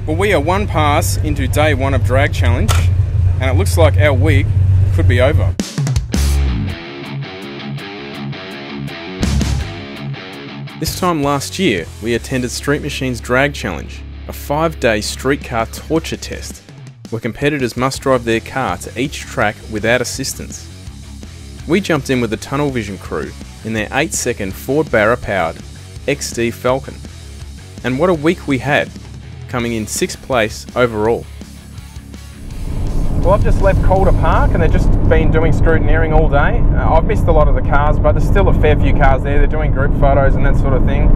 Well, we are one pass into day one of Drag Challenge, and it looks like our week could be over. This time last year, we attended Street Machine's Drag Challenge, a 5-day streetcar torture test, where competitors must drive their car to each track without assistance. We jumped in with the Tunnel Vision crew in their 8-second Ford Barra powered XD Falcon. And what a week we had, coming in 6th place overall. Well, I've just left Calder Park and they've just been doing scrutineering all day. I've missed a lot of the cars, but there's still a fair few cars there. They're doing group photos and that sort of thing.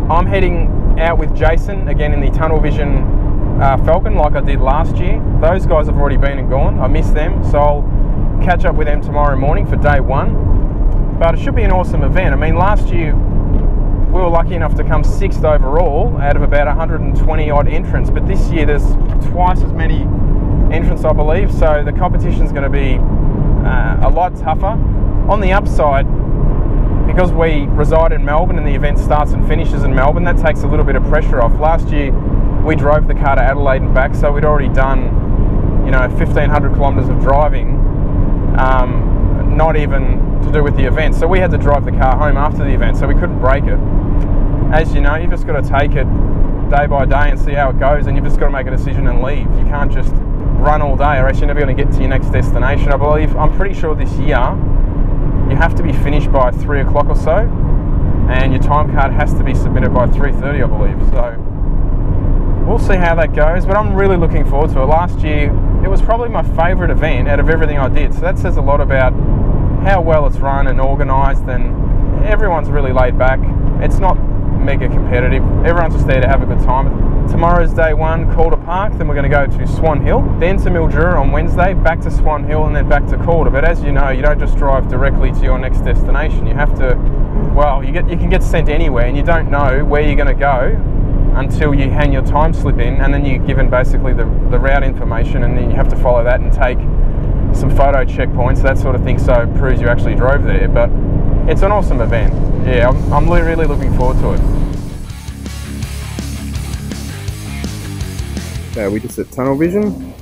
I'm heading out with Jason again in the Tunnel Vision Falcon like I did last year. Those guys have already been and gone. I missed them, so I'll catch up with them tomorrow morning for day one. But it should be an awesome event. I mean, last year we were lucky enough to come 6th overall out of about 120 odd entrants, but this year there's twice as many entrants, I believe, so the competition's going to be a lot tougher. On the upside, because we reside in Melbourne and the event starts and finishes in Melbourne, that takes a little bit of pressure off. Last year we drove the car to Adelaide and back, so we'd already done, 1,500 kilometres of driving, not even to do with the event. So we had to drive the car home after the event, so we couldn't break it. As you know, you've just got to take it day by day and see how it goes, and you've just got to make a decision and leave. You can't just run all day or else you're never going to get to your next destination. I'm pretty sure this year you have to be finished by 3 o'clock or so, and your time card has to be submitted by 3:30, I believe. So we'll see how that goes, but I'm really looking forward to it. Last year it was probably my favourite event out of everything I did, so that says a lot about how well it's run and organised, and everyone's really laid back. It's not mega competitive, everyone's just there to have a good time. Tomorrow's day one, Calder Park, then we're going to go to Swan Hill, then to Mildura on Wednesday, back to Swan Hill, and then back to Calder. But as you know, you don't just drive directly to your next destination. You have to, well, you can get sent anywhere, and you don't know where you're going to go until you hand your time slip in, and then you're given basically the route information, and then you have to follow that and take some photo checkpoints, that sort of thing, so it proves you actually drove there. But it's an awesome event. Yeah, I'm really looking forward to it. We just at Tunnel Vision,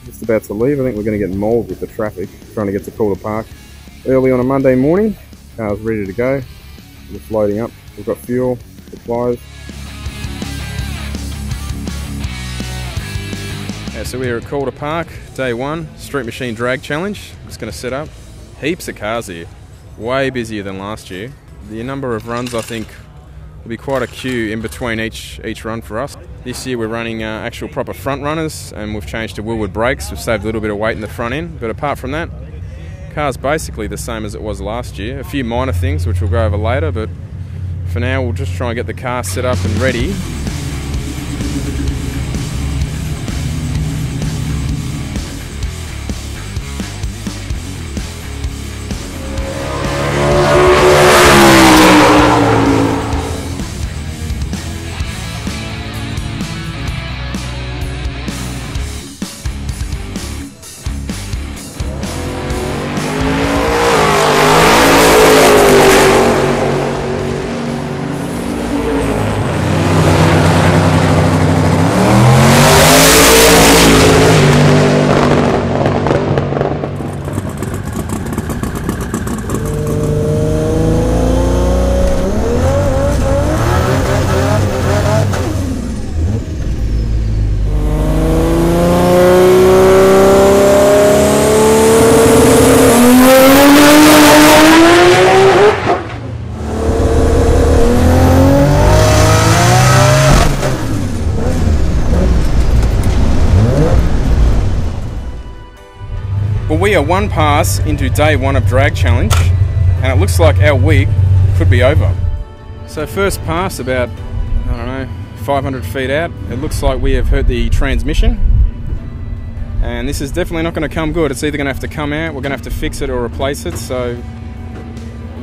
just about to leave. I think we're going to get mauled with the traffic trying to get to Calder Park early on a Monday morning. Car's ready to go, just loading up. We've got fuel, supplies. So we're at Calder Park, day one, Street Machine Drag Challenge. I'm just going to set up. Heaps of cars here, way busier than last year. The number of runs, I think, will be quite a queue in between each run for us. This year we're running actual proper front runners, and we've changed to Willwood brakes. We've saved a little bit of weight in the front end, but apart from that, car's basically the same as it was last year. A few minor things which we'll go over later, but for now we'll just try and get the car set up and ready. Well, we are one pass into day one of Drag Challenge, and it looks like our week could be over. So first pass about, 500 feet out, it looks like we have hurt the transmission, and this is definitely not going to come good. It's either going to have to come out, we're going to have to fix it or replace it, so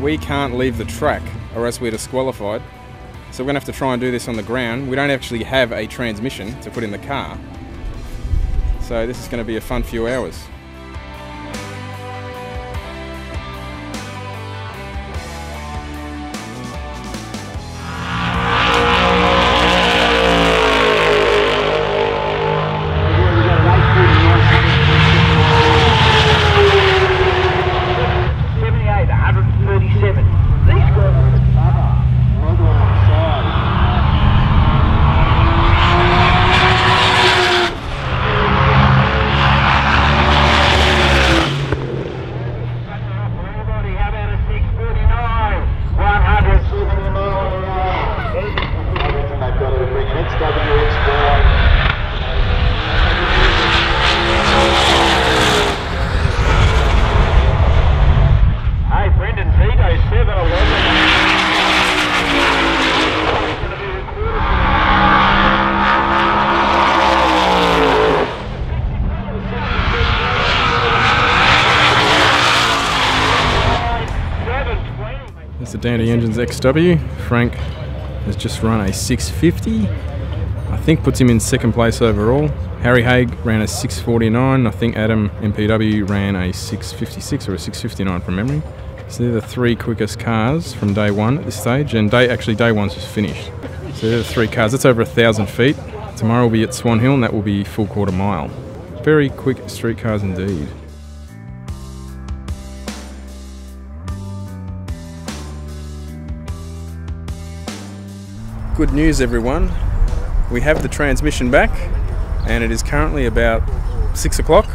we can't leave the track or else we're disqualified. So we're going to have to try and do this on the ground. We don't actually have a transmission to put in the car, so this is going to be a fun few hours. Dandy Engines XW. Frank has just run a 650. I think puts him in second place overall. Harry Haig ran a 649. I think Adam MPW ran a 656 or a 659 from memory. So they're the three quickest cars from day one at this stage, and day one's just finished. So they're the three cars. That's over 1,000 feet. Tomorrow we'll be at Swan Hill, and that will be full quarter mile. Very quick street cars indeed. Good news, everyone. We have the transmission back, and it is currently about 6 o'clock.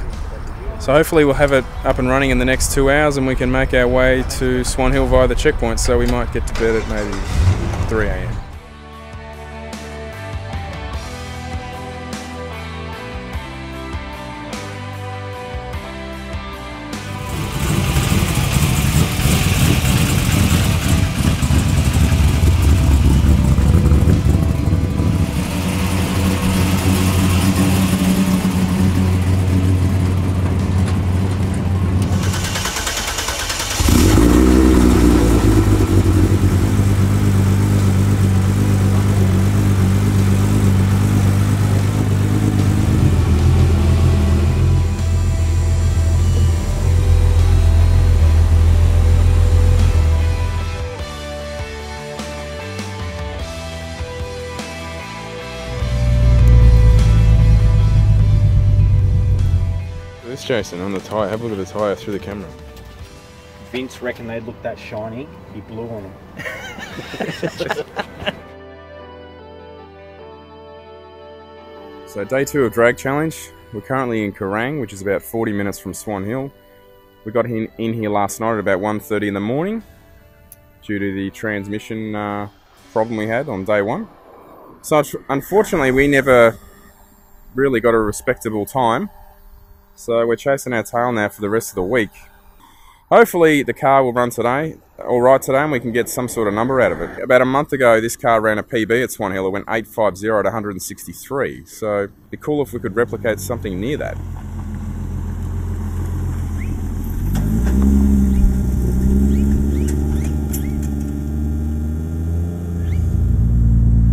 So hopefully we'll have it up and running in the next 2 hours, and we can make our way to Swan Hill via the checkpoint, so we might get to bed at maybe 3 AM. Jason, on the tyre, have a look at the tyre through the camera. Vince reckoned they looked that shiny, he blew on them. So day 2 of Drag Challenge. We're currently in Kerrang, which is about 40 minutes from Swan Hill. We got in here last night at about 1:30 in the morning due to the transmission problem we had on day 1. So unfortunately we never really got a respectable time. So we're chasing our tail now for the rest of the week. Hopefully the car will run today, all right today, and we can get some sort of number out of it. About a month ago, this car ran a PB at Swan Hill. It went 850 at 163. So it'd be cool if we could replicate something near that.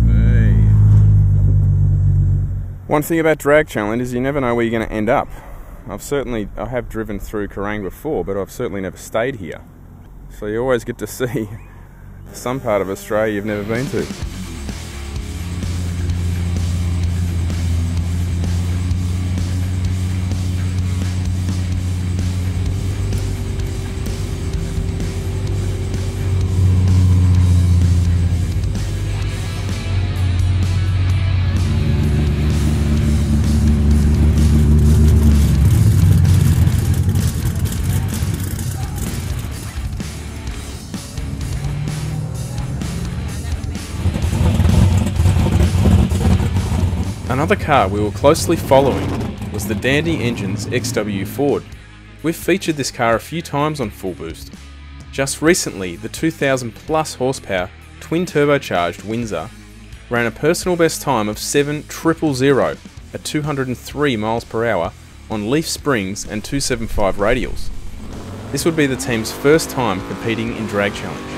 Hey. One thing about Drag Challenge is you never know where you're going to end up. I have driven through Kerrang before, but I've certainly never stayed here. So you always get to see some part of Australia you've never been to. Another car we were closely following was the Dandy Engines XW Ford. We've featured this car a few times on Full Boost. Just recently, the 2000 plus horsepower twin turbocharged Windsor ran a personal best time of 7,000 at 203 miles per hour on leaf springs and 275 radials. This would be the team's first time competing in Drag Challenge.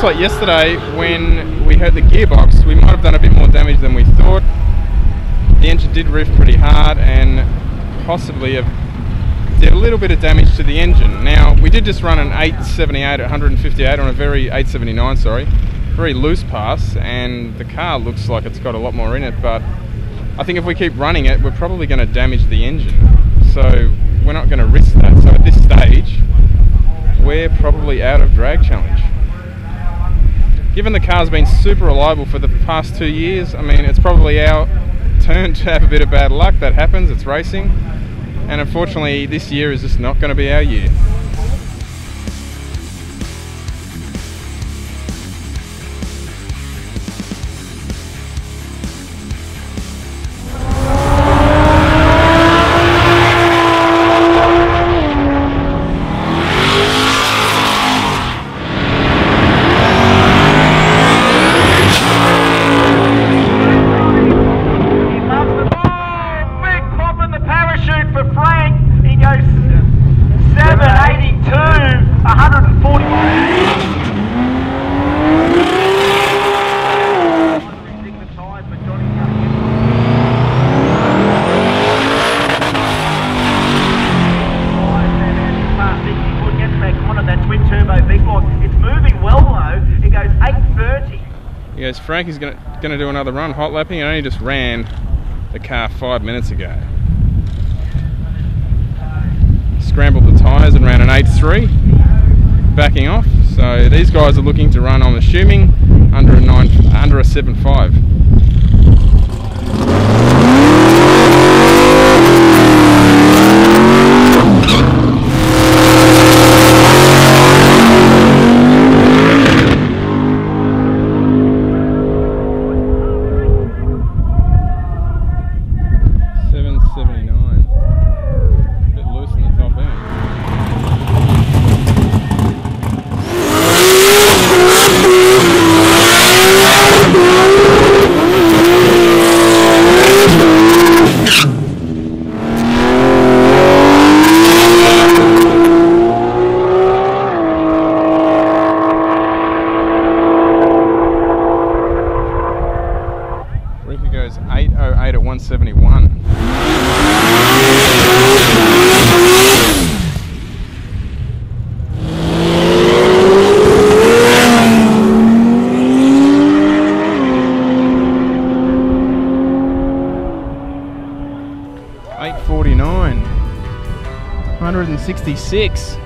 like yesterday when we hurt the gearbox, we might have done a bit more damage than we thought. The engine did rev pretty hard and possibly did a little bit of damage to the engine. Now, we did just run an 878 at 158 on a very 879, sorry, very loose pass, and the car looks like it's got a lot more in it, but I think if we keep running it, we're probably going to damage the engine. So we're not going to risk that. So at this stage, we're probably out of drag challenge. Given the car's been super reliable for the past 2 years, I mean, it's probably our turn to have a bit of bad luck. That happens, it's racing. And unfortunately, this year is just not going to be our year. Frankie's gonna do another run, hot lapping, and only just ran the car 5 minutes ago. Scrambled the tyres and ran an 8.3, backing off. So these guys are looking to run, I'm assuming, under a 7.5. Goes 8.08 at 171. $8.49. 166.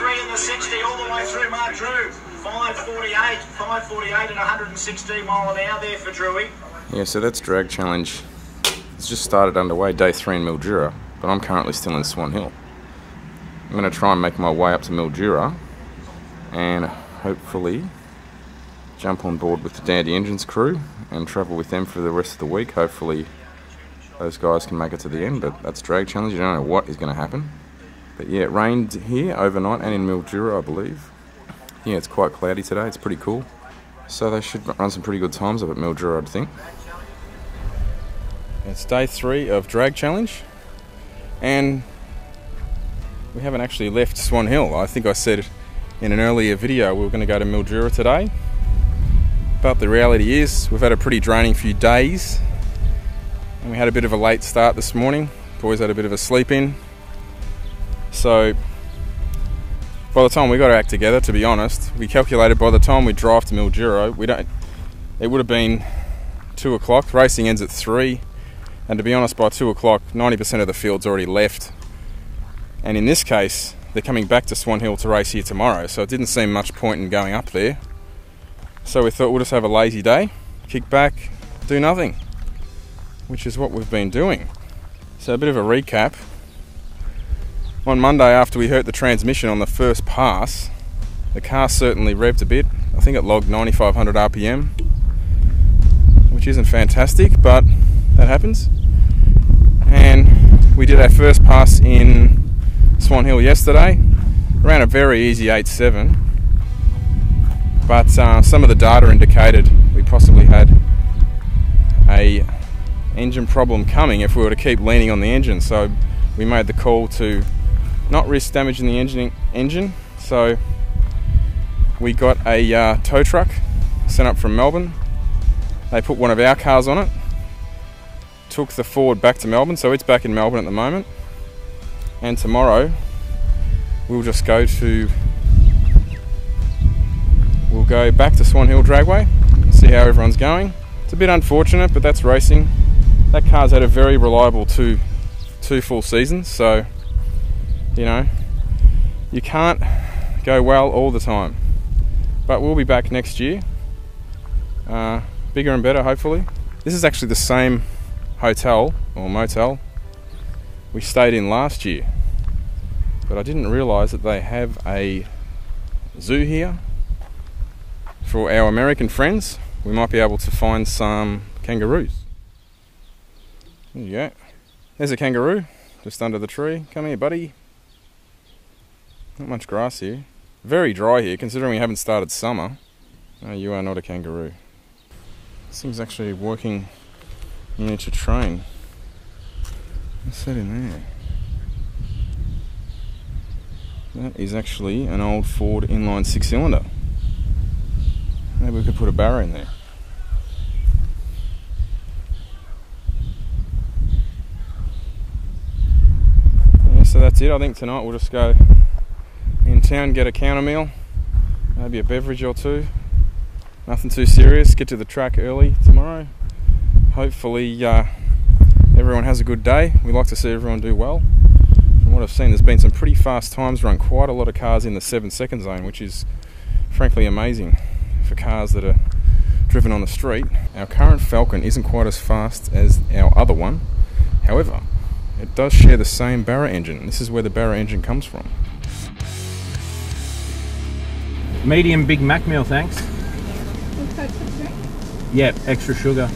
In the 60 all the way through Mark Drew. 5.48 and 116 mile an hour there for Drewy. Yeah, so that's drag challenge. It's just started underway, day 3 in Mildura, but I'm currently still in Swan Hill. I'm going to try and make my way up to Mildura and hopefully jump on board with the Dandy Engines crew and travel with them for the rest of the week. Hopefully those guys can make it to the end, but that's drag challenge. You don't know what is going to happen. But yeah, it rained here overnight and in Mildura, I believe. Yeah, it's quite cloudy today, it's pretty cool. So they should run some pretty good times up at Mildura, I'd think. It's day 3 of Drag Challenge. And we haven't actually left Swan Hill. I think I said in an earlier video we were going to go to Mildura today. But the reality is, we've had a pretty draining few days. And we had a bit of a late start this morning. Boys had a bit of a sleep in. So by the time we got our act together, to be honest, we calculated by the time we drive to Mildura, it would have been 2 o'clock. Racing ends at 3, and to be honest, by 2 o'clock, 90% of the field's already left. And in this case, they're coming back to Swan Hill to race here tomorrow, so it didn't seem much point in going up there. So we thought we'll just have a lazy day, kick back, do nothing, which is what we've been doing. So a bit of a recap. On Monday, after we hurt the transmission on the first pass, the car certainly revved a bit. I think it logged 9,500 RPM, which isn't fantastic, but that happens. And we did our first pass in Swan Hill yesterday. Ran a very easy 8.7, but some of the data indicated we possibly had a engine problem coming if we were to keep leaning on the engine. So we made the call to not risk damaging the engine. So we got a tow truck sent up from Melbourne. They put one of our cars on it, took the Ford back to Melbourne, so it's back in Melbourne at the moment. And tomorrow we'll go back to Swan Hill Dragway, see how everyone's going. It's a bit unfortunate, but that's racing. That car's had a very reliable two full seasons, so you know, you can't go well all the time. But we'll be back next year, bigger and better, hopefully. This is actually the same hotel or motel we stayed in last year, but I didn't realise that they have a zoo here. For our American friends, we might be able to find some kangaroos. There you go. There's a kangaroo just under the tree. Come here, buddy. Not much grass here. Very dry here, considering we haven't started summer. No, you are not a kangaroo. This thing's actually working miniature train. What's that in there? That is actually an old Ford inline 6-cylinder. Maybe we could put a Barra in there. Yeah, so that's it. I think tonight we'll just go in town, get a counter meal, maybe a beverage or two. Nothing too serious. Get to the track early tomorrow. Hopefully everyone has a good day. We like to see everyone do well. From what I've seen, there's been some pretty fast times run. Quite a lot of cars in the 7-second zone, which is frankly amazing for cars that are driven on the street. Our current Falcon isn't quite as fast as our other one. However, it does share the same Barra engine. This is where the Barra engine comes from. Medium Big Mac meal, thanks. Yep, extra sugar.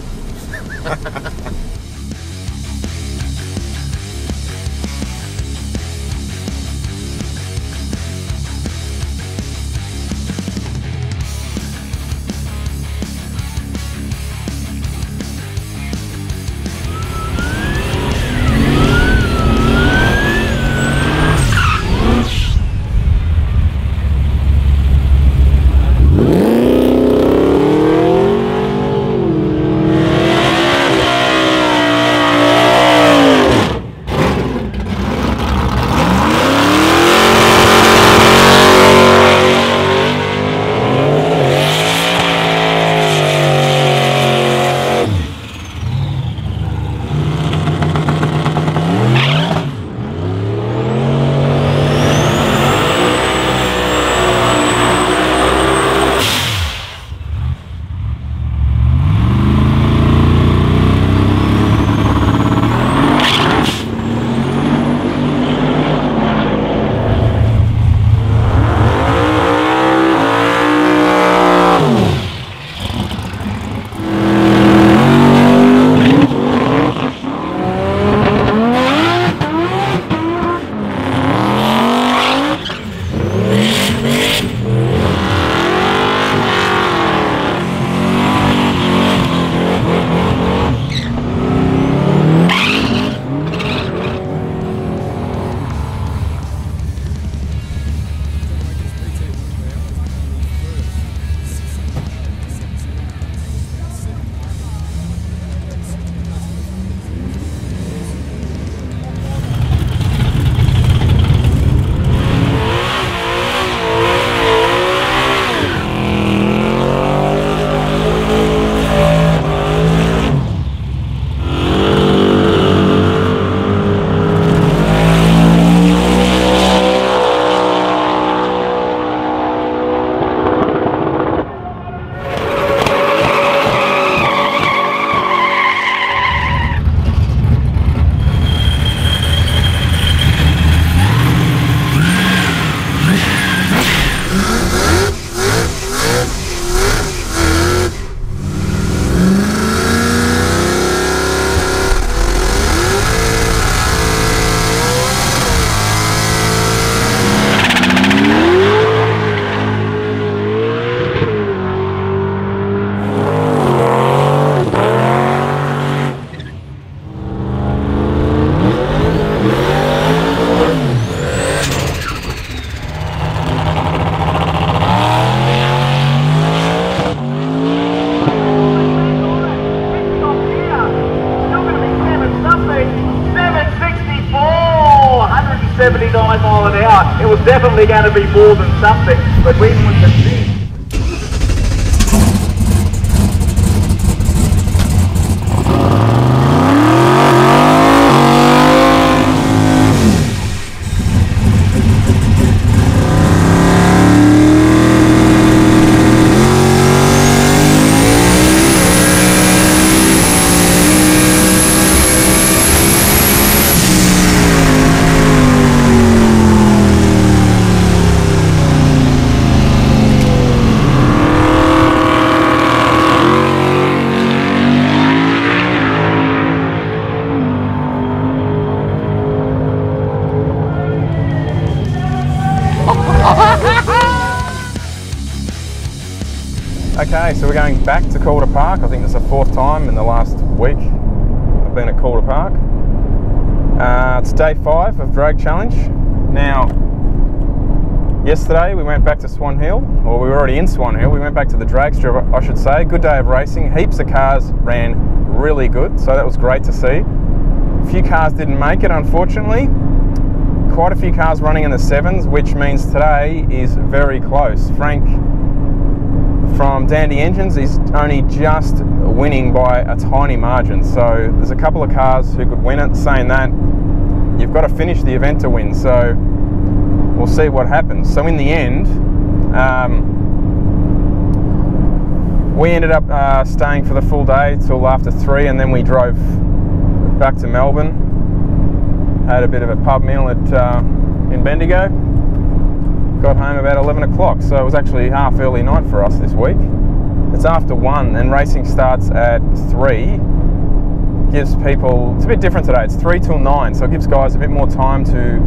definitely going to be more than something, but we put the thing. Okay, so we're going back to Calder Park. I think it's the 4th time in the last week I've been at Calder Park. It's day 5 of Drag Challenge. Now, yesterday we went back to Swan Hill, or we were already in Swan Hill. We went back to the drag strip, I should say. Good day of racing. Heaps of cars ran really good, so that was great to see. A few cars didn't make it, unfortunately. Quite a few cars running in the 7s, which means today is very close. Frank from Dandy Engines is only just winning by a tiny margin, so there's a couple of cars who could win it. Saying that, you've got to finish the event to win, so we'll see what happens. So in the end, we ended up staying for the full day till after 3, and then we drove back to Melbourne, had a bit of a pub meal at in Bendigo. Got home about 11 o'clock, so it was actually half early night for us this week. It's after 1 and racing starts at 3. Gives people, it's a bit different today, it's 3 till 9, so it gives guys a bit more time to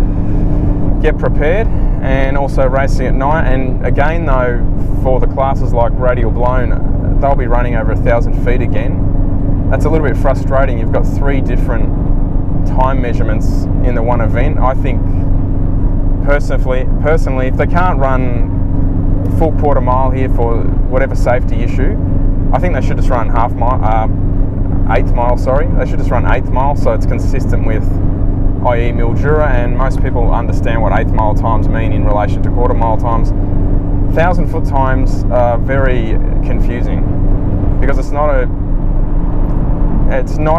get prepared, and also racing at night. And again though, for the classes like Radial Blown, they'll be running over 1,000 feet again. That's a little bit frustrating. You've got 3 different time measurements in the one event. I think personally, if they can't run full quarter mile here for whatever safety issue, I think they should just run half mile, 8th mile, sorry. They should just run 8th mile, so it's consistent with, i.e. Mildura, and most people understand what 8th mile times mean in relation to quarter mile times. 1,000 foot times are very confusing, because it's not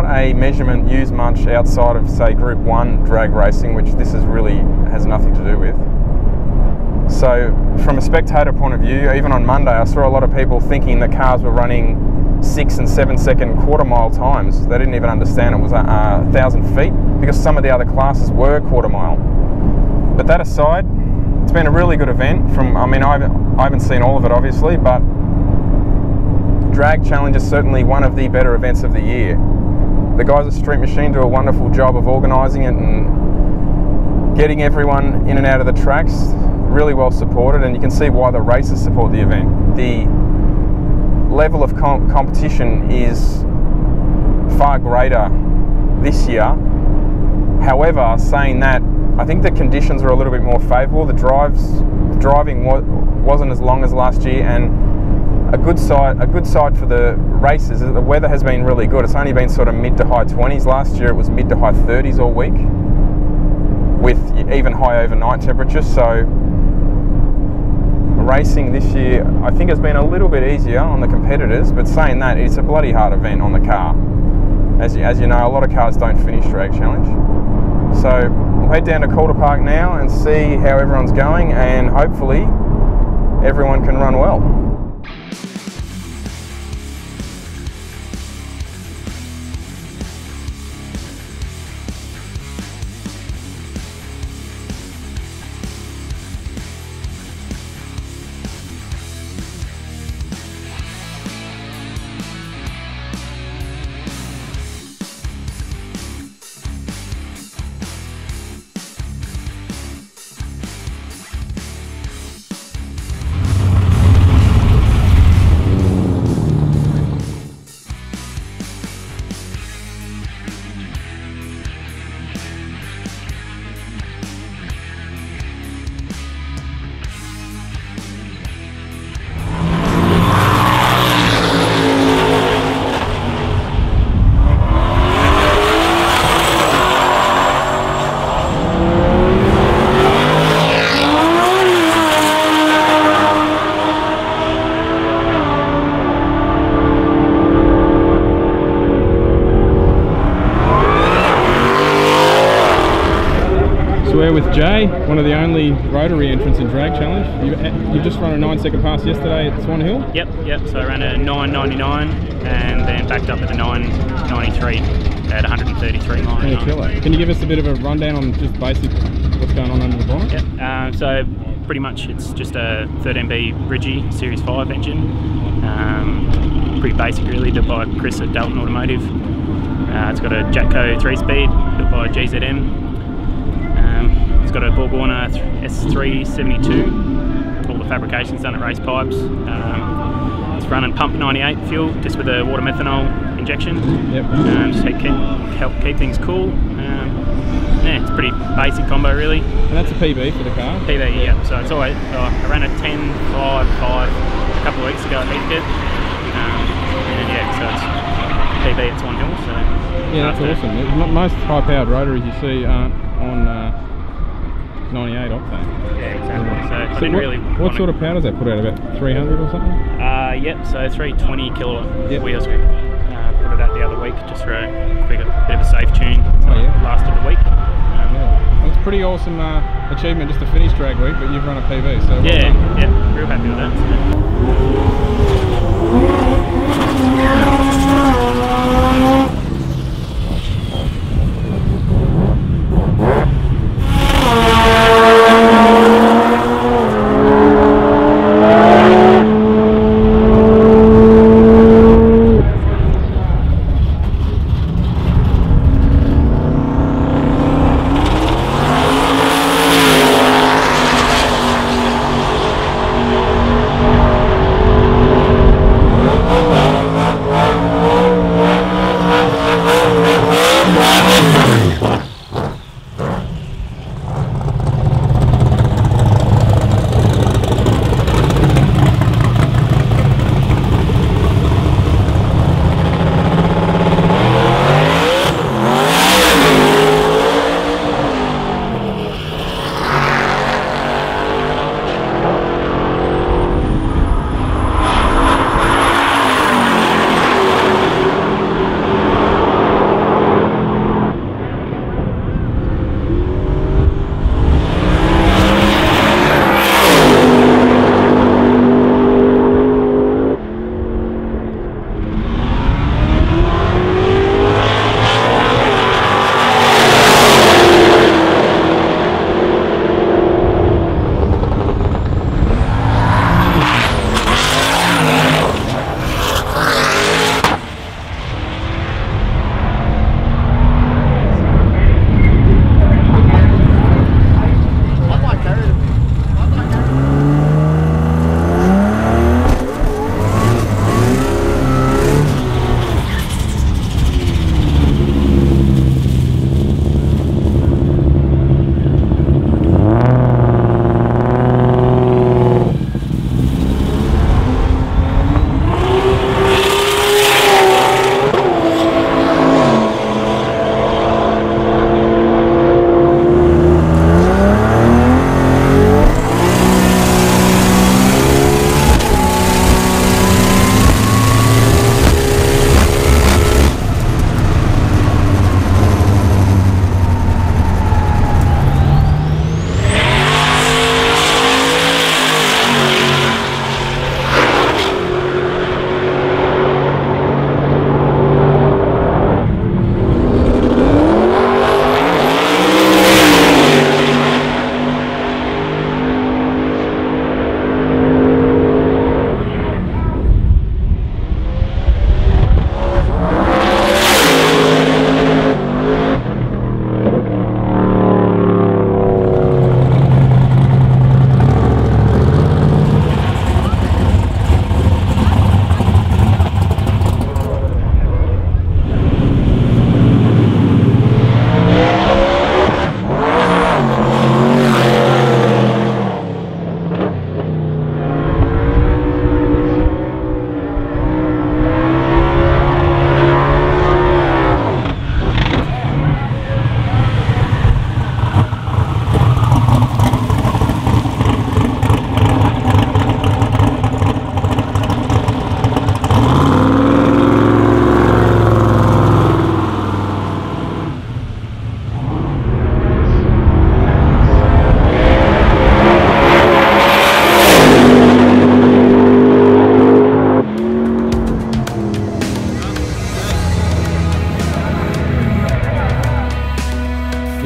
a measurement used much outside of, say, Group 1 drag racing, which this is really has nothing to do with. So from a spectator point of view, even on Monday I saw a lot of people thinking that cars were running 6 and 7 second quarter mile times. They didn't even understand it was 1,000 feet, because some of the other classes were quarter mile. But that aside, it's been a really good event. I haven't seen all of it obviously, but Drag Challenge is certainly one of the better events of the year. The guys at Street Machine do a wonderful job of organising it and getting everyone in and out of the tracks. Really well supported, and you can see why the racers support the event. The level of competition is far greater this year. However, saying that, I think the conditions were a little bit more favourable. The driving wasn't as long as last year, and a good side for the races is that the weather has been really good. It's only been sort of mid to high 20s. Last year it was mid to high 30s all week, with even high overnight temperatures. So racing this year I think has been a little bit easier on the competitors, but saying that, it's a bloody hard event on the car. As you know, a lot of cars don't finish Drag Challenge. So we'll head down to Calder Park now and see how everyone's going, and hopefully everyone can run well. here with Jay, one of the only rotary entrants in Drag Challenge. You just run a 9-second pass yesterday at Swan Hill? Yep. So I ran a 9.99 and then backed up with a 9.93 at 133 miles an hour. Can you give us a bit of a rundown on just basic what's going on under the bonnet? Yep. So pretty much it's just a 13B Bridgie Series 5 engine. Pretty basic really, built by Chris at Dalton Automotive. It's got a Jatco 3-speed built by GZM. It's got a Borgorner S372. All the fabrication's done at Race Pipes. It's running pump 98 fuel, just with a water methanol injection. Yep. Just help keep things cool. Yeah, it's a pretty basic combo really. And that's a PB for the car? PB, yeah. So it's always, I ran a 10.55 a couple of weeks ago at Heathcote. And yeah, so it's PB at Swan Hill. So yeah, that's awesome. Most high-powered rotaries you see aren't on 98 octane. Yeah, exactly. So I didn't really. What sort of power does that put out? About 300 or something? Yep. So 320 kilowatt wheel scoop. Put it out the other week just for a quick bit of a safe tune. So it lasted a week. Well, it's a pretty awesome achievement just to finish drag week, but you've run a PB. So yeah, real happy with that.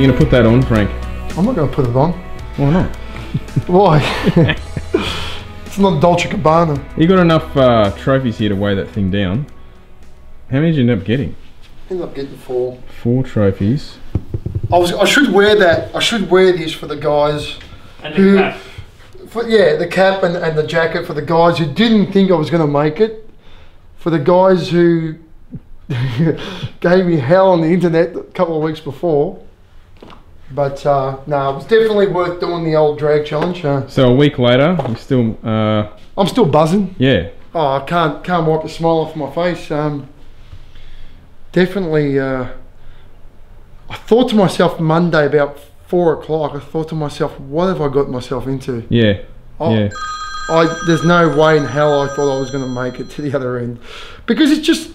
You're gonna put that on, Frank? I'm not going to put it on. Why not? Why? It's not Dolce & Gabbana. You got enough trophies here to weigh that thing down. How many did you end up getting? Ended up getting 4. 4 trophies. I should wear that. I should wear this for the guys And who, the cap. yeah, the cap and the jacket for the guys who didn't think I was going to make it. For the guys who gave me hell on the internet a couple of weeks before. But no, it was definitely worth doing the old drag challenge. So a week later, you still... I'm still buzzing. Yeah. Oh, I can't wipe the smile off my face. Definitely, I thought to myself Monday about 4 o'clock, I thought to myself, what have I got myself into? Yeah. Yeah. There's no way in hell I thought I was going to make it to the other end. Because it's just,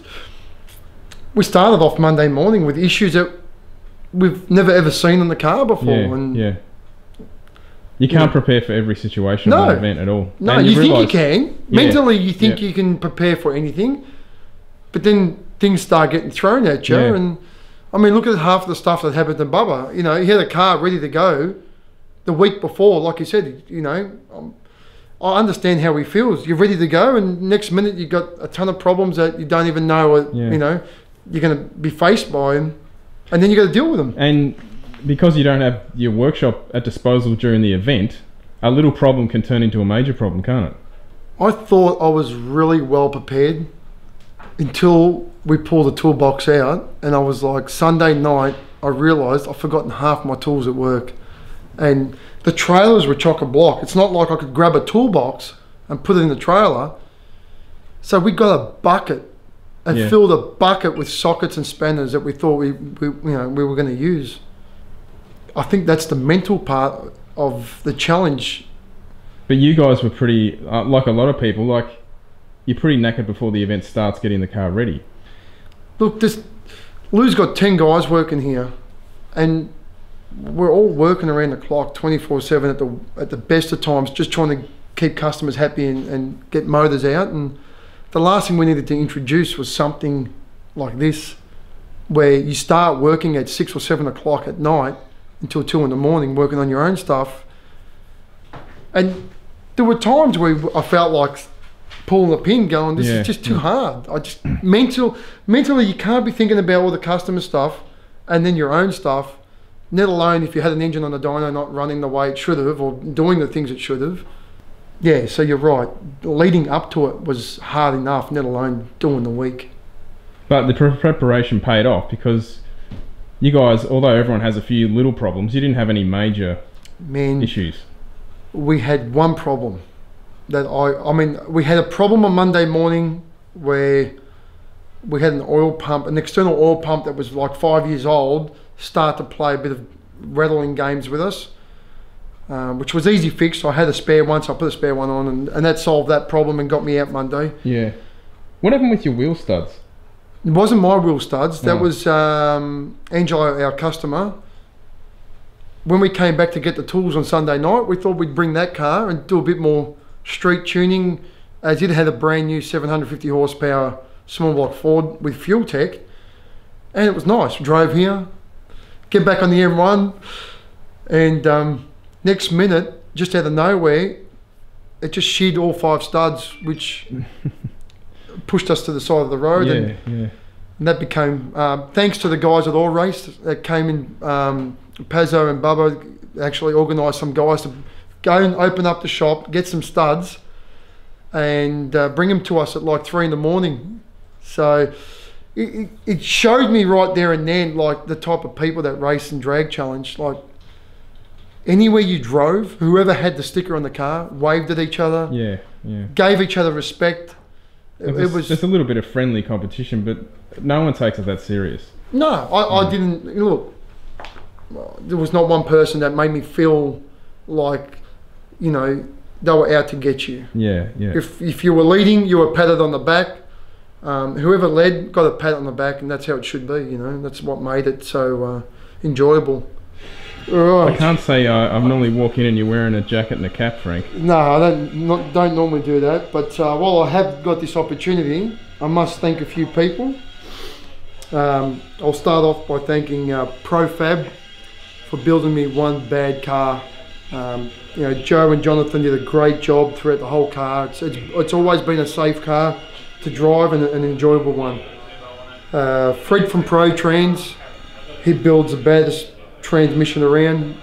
we started off Monday morning with issues that we've never ever seen in the car before. Yeah, and yeah. You can't prepare for every situation of an event at all. No, and you think realise, you can. Mentally, you think you can prepare for anything. But then things start getting thrown at you. Yeah. And I mean, look at half of the stuff that happened to Bubba. You know, he had a car ready to go the week before. Like you said, you know, I understand how he feels. You're ready to go, and next minute you got a ton of problems that you don't even know, you know, you're going to be faced by him. And then you got to deal with them. And because you don't have your workshop at disposal during the event, a little problem can turn into a major problem, can't it? I thought I was really well prepared until we pulled the toolbox out, and I was like, Sunday night, I realised I've forgotten half my tools at work. And the trailers were chock-a-block. It's not like I could grab a toolbox and put it in the trailer. So we got a bucket and filled a bucket with sockets and spanners that we thought we were going to use. I think that's the mental part of the challenge. But you guys were pretty, like a lot of people, like you're pretty knackered before the event starts getting the car ready. Look, Lou's got 10 guys working here, and we're all working around the clock 24/7 at the best of times, just trying to keep customers happy and get motors out. And the last thing we needed to introduce was something like this, where you start working at 6 or 7 o'clock at night until 2 in the morning working on your own stuff. And there were times where I felt like pulling the pin going, this is just too hard. I just, mentally you can't be thinking about all the customer stuff and then your own stuff, let alone if you had an engine on the dyno not running the way it should have or doing the things it should have. Yeah, so you're right. Leading up to it was hard enough, let alone doing the week. But the preparation paid off because you guys, although everyone has a few little problems, you didn't have any major issues. We had one problem. I mean, we had a problem on Monday morning where we had an oil pump, an external oil pump that was like 5 years old, start to play a bit of rattling games with us. Which was easy fixed. I had a spare one, so I put a spare one on, and that solved that problem and got me out Monday. Yeah. What happened with your wheel studs? It wasn't my wheel studs. That was Angelo, our customer. When we came back to get the tools on Sunday night, we thought we'd bring that car and do a bit more street tuning, as it had a brand new 750 horsepower small block Ford with fuel tech, and it was nice. We drove here, get back on the M1, and next minute, just out of nowhere, it just sheared all 5 studs, which pushed us to the side of the road. And that became, thanks to the guys at All Race that came in, Pazzo and Bubba actually organised some guys to go and open up the shop, get some studs, and bring them to us at like 3 in the morning. So it showed me right there and then, like, the type of people that race and drag challenge. Like, anywhere you drove, whoever had the sticker on the car waved at each other, gave each other respect. It was just a little bit of friendly competition, but no one takes it that serious. No, I didn't. Look, there was not one person that made me feel like, you know, they were out to get you. If you were leading, you were patted on the back. Whoever led got a pat on the back, and that's how it should be. You know, that's what made it so enjoyable. Right. I can't say I normally walk in and you're wearing a jacket and a cap, Frank. No, I don't normally do that. But while I have got this opportunity, I must thank a few people. I'll start off by thanking ProFab for building me one bad car. You know, Joe and Jonathan did a great job throughout the whole car. It's always been a safe car to drive and an enjoyable one. Fred from Pro Trans, he builds the baddest transmission around.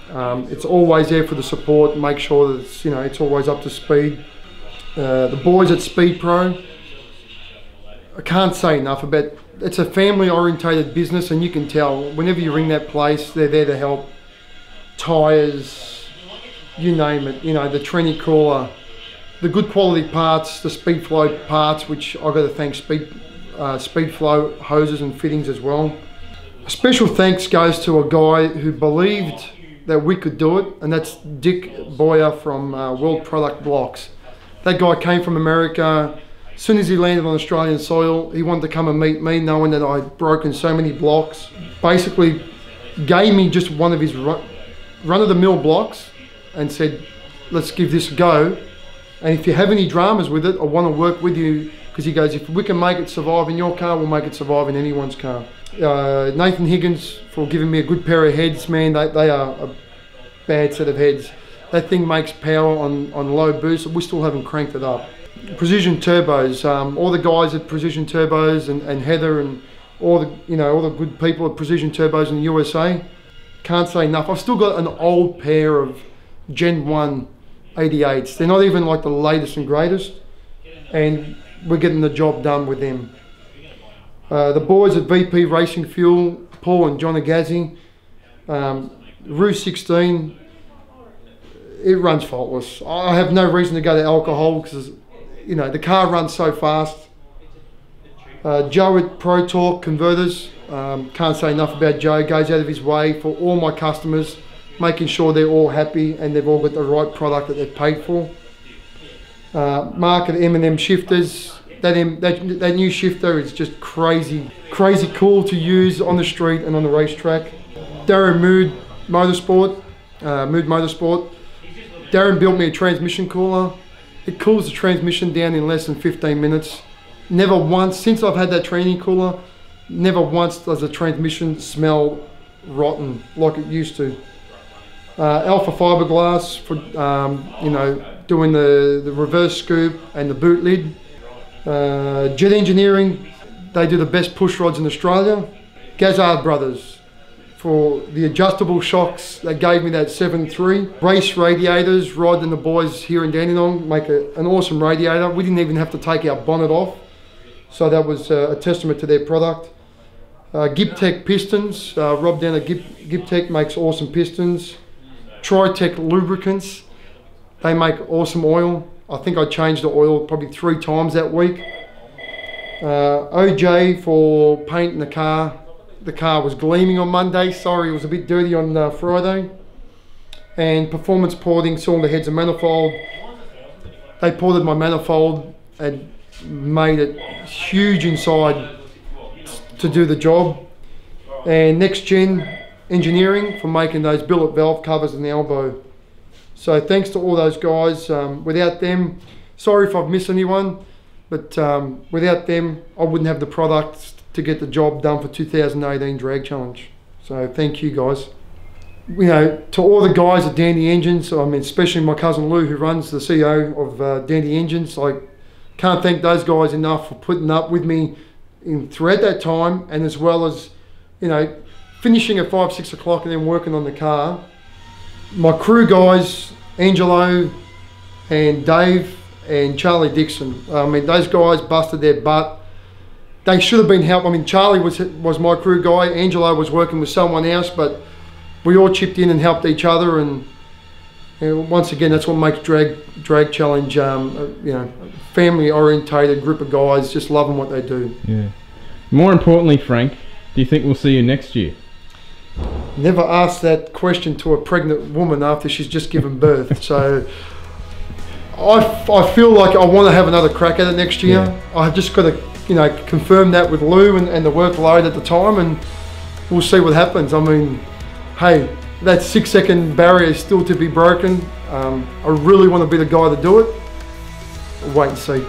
It's always there for the support, make sure that it's, you know, it's always up to speed. The boys at Speed Pro, I can't say enough about. It's a family orientated business, and you can tell whenever you ring that place, they're there to help. Tyres, you name it, you know, the tranny crawler, the good quality parts, the Speedflow parts, which I've got to thank Speedflow hoses and fittings as well. A special thanks goes to a guy who believed that we could do it, and that's Dick Boyer from World Product Blocks. That guy came from America. As soon as he landed on Australian soil, he wanted to come and meet me, knowing that I'd broken so many blocks. Basically gave me just one of his run-of-the-mill blocks and said, let's give this a go. And if you have any dramas with it, I want to work with you, because he goes, if we can make it survive in your car, we'll make it survive in anyone's car. Nathan Higgins for giving me a good pair of heads, man. They are a bad set of heads. That thing makes power on low boost. We still haven't cranked it up. Precision Turbos, all the guys at Precision Turbos and Heather and all the good people at Precision Turbos in the USA. Can't say enough. I've still got an old pair of Gen 1 88s. They're not even like the latest and greatest, and we're getting the job done with them. The boys at VP Racing Fuel, Paul and John Agazzi, Rue 16, it runs faultless. I have no reason to go to alcohol because, you know, the car runs so fast. Joe at Pro Torque Converters, can't say enough about Joe, goes out of his way for all my customers, making sure they're all happy and they've all got the right product that they've paid for. Mark at M&M Shifters, that new shifter is just crazy cool to use on the street and on the racetrack. Darren Mood Motorsport, Darren built me a transmission cooler. It cools the transmission down in less than 15 minutes. Never once, since I've had that training cooler, never once does the transmission smell rotten like it used to. Alpha Fiberglass for you know, doing the reverse scoop and the boot lid. Jet Engineering, they do the best push rods in Australia. Gazzard Brothers for the adjustable shocks, they gave me that 7.3. Race Radiators, Rod and the boys here in Dandenong make an awesome radiator. We didn't even have to take our bonnet off, so that was a testament to their product. Giptech Pistons, Rob down at Giptech makes awesome pistons. Tritech Lubricants, they make awesome oil. I think I changed the oil probably 3 times that week. OJ for painting the car. The car was gleaming on Monday. Sorry, it was a bit dirty on Friday. And Performance Porting, cylinder heads and manifold. They ported my manifold and made it huge inside to do the job. And Next Gen Engineering for making those billet valve covers and the elbow. So thanks to all those guys. Without them, sorry if I've missed anyone, but without them, I wouldn't have the products to get the job done for 2018 Drag Challenge. So thank you guys. You know, to all the guys at Dandy Engines, I mean, especially my cousin Lou, who runs the CEO of Dandy Engines, I can't thank those guys enough for putting up with me throughout that time, and as well as, you know, finishing at 5, 6 o'clock and then working on the car. My crew guys, Angelo and Dave and Charlie Dixon, I mean, those guys busted their butt. They should have been helped. I mean, Charlie was my crew guy, Angelo was working with someone else, but we all chipped in and helped each other, and you know, once again, that's what makes Drag Challenge, you know, family orientated group of guys just loving what they do. Yeah. More importantly, Frank, do you think we'll see you next year? Never ask that question to a pregnant woman after she's just given birth. So I feel like I want to have another crack at it next year. Yeah. I've just got to, you know, confirm that with Lou and the workload at the time, and we'll see what happens. I mean, hey, that 6-second barrier is still to be broken. I really want to be the guy to do it. We'll wait and see.